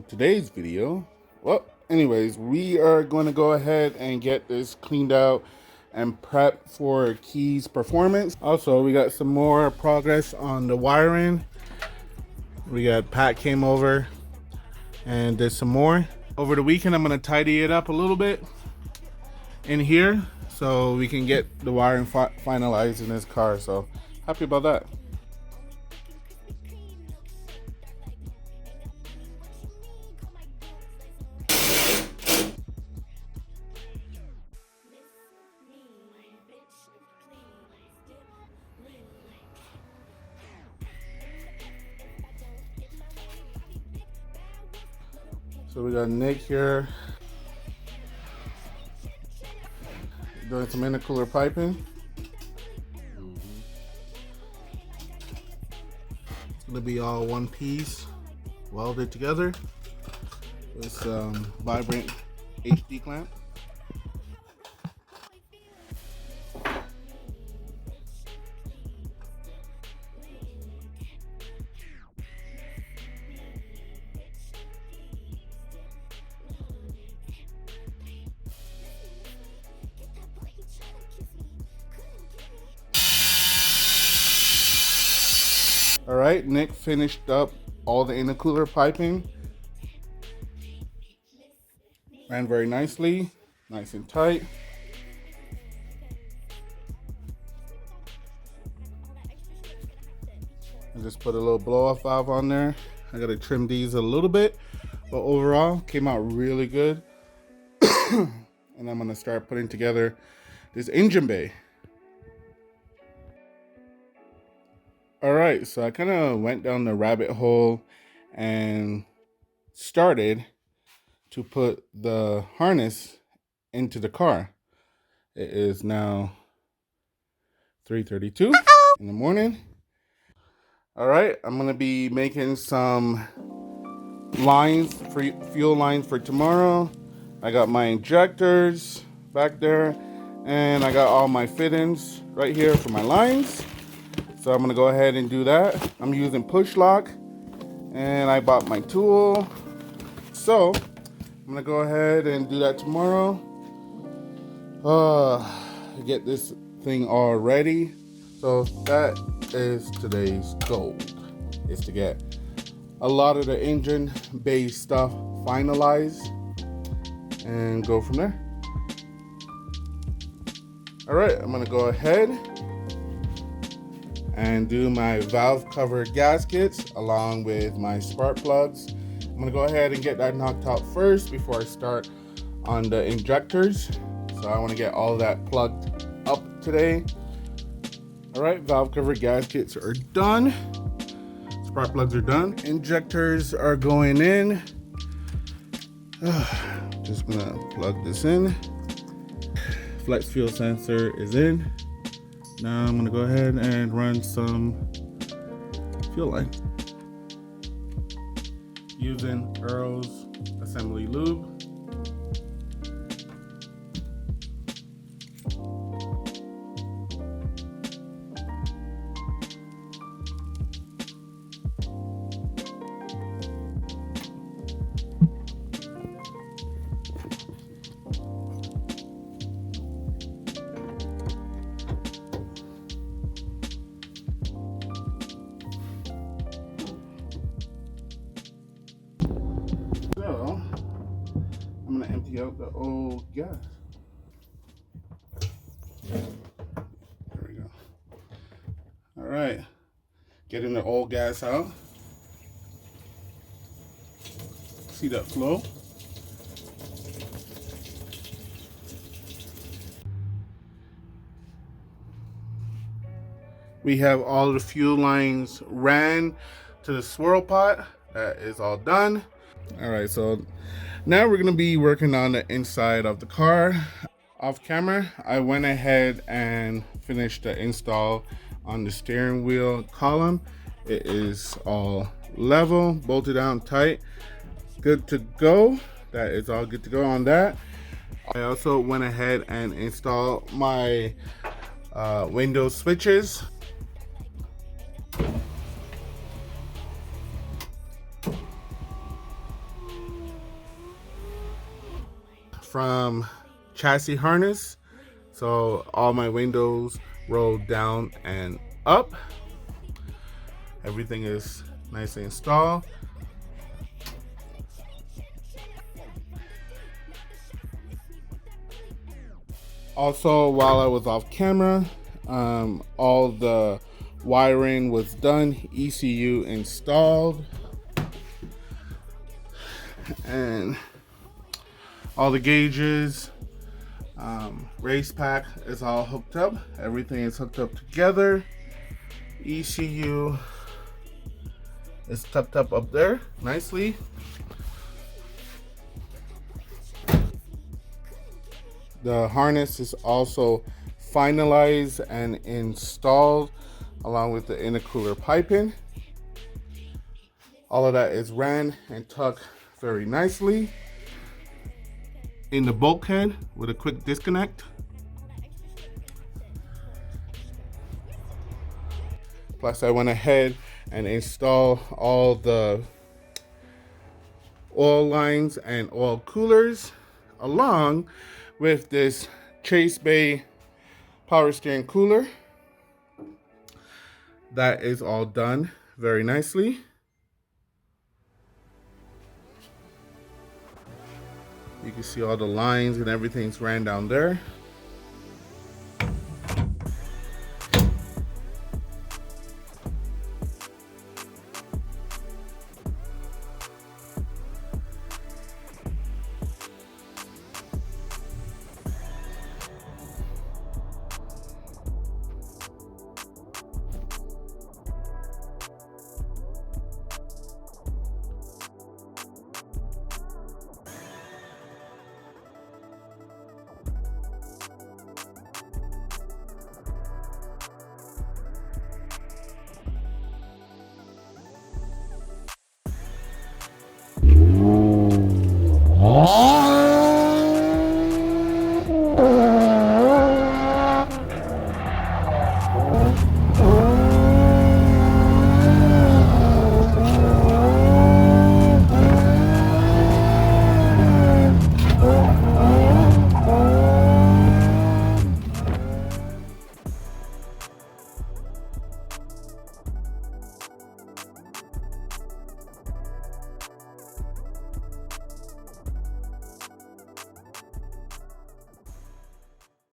today's video. Well, anyways, we are going to go ahead and get this cleaned out and prep for keys performance. Also, we got some more progress on the wiring. We got Pat came over and did some more. Over the weekend, I'm going to tidy it up a little bit in here so we can get the wiring finalized in this car. So happy about that. So we got Nick here doing some intercooler piping. It's gonna be all one piece, welded together with some Vibrant HD clamp. All right, Nick finished up all the intercooler piping. Ran very nicely, nice and tight. I just put a little blow-off valve on there. I gotta trim these a little bit, but overall came out really good. And I'm gonna start putting together this engine bay. All right, so I kind of went down the rabbit hole and started to put the harness into the car. It is now 3:32 in the morning. All right, I'm gonna be making some lines for fuel lines for tomorrow. I got my injectors back there, and I got all my fittings right here for my lines. So I'm gonna go ahead and do that. I'm using push lock, and I bought my tool. So I'm gonna go ahead and do that tomorrow. Get this thing all ready. So that is today's goal, is to get a lot of the engine bay stuff finalized and go from there. All right, I'm gonna go ahead and do my valve cover gaskets along with my spark plugs. I'm gonna go ahead and get that knocked out first before I start on the injectors. So I wanna get all that plugged up today. All right, valve cover gaskets are done. Spark plugs are done. Injectors are going in. Just gonna plug this in. Flex fuel sensor is in. Now I'm gonna go ahead and run some fuel line using Earl's assembly lube. So I'm gonna empty out the old gas. There we go. All right, getting the old gas out. See that flow? We have all the fuel lines ran to the swirl pot. That is all done. All right, so now we're gonna be working on the inside of the car. Off camera, I went ahead and finished the install on the steering wheel column. It is all level, bolted down tight, good to go. That is all good to go on that. I also went ahead and installed my window switches. from chassis harness. So all my windows roll down and up. Everything is nicely installed. Also, while I was off camera, all the wiring was done, ECU installed, and all the gauges, race pack is all hooked up. Everything is hooked up together. ECU is tucked up there nicely. The harness is also finalized and installed along with the intercooler piping. All of that is ran and tucked very nicely in the bulkhead with a quick disconnect. Plus I went ahead and installed all the oil lines and oil coolers along with this Chase Bay power steering cooler. That is all done very nicely. You can see all the lines and everything's ran down there.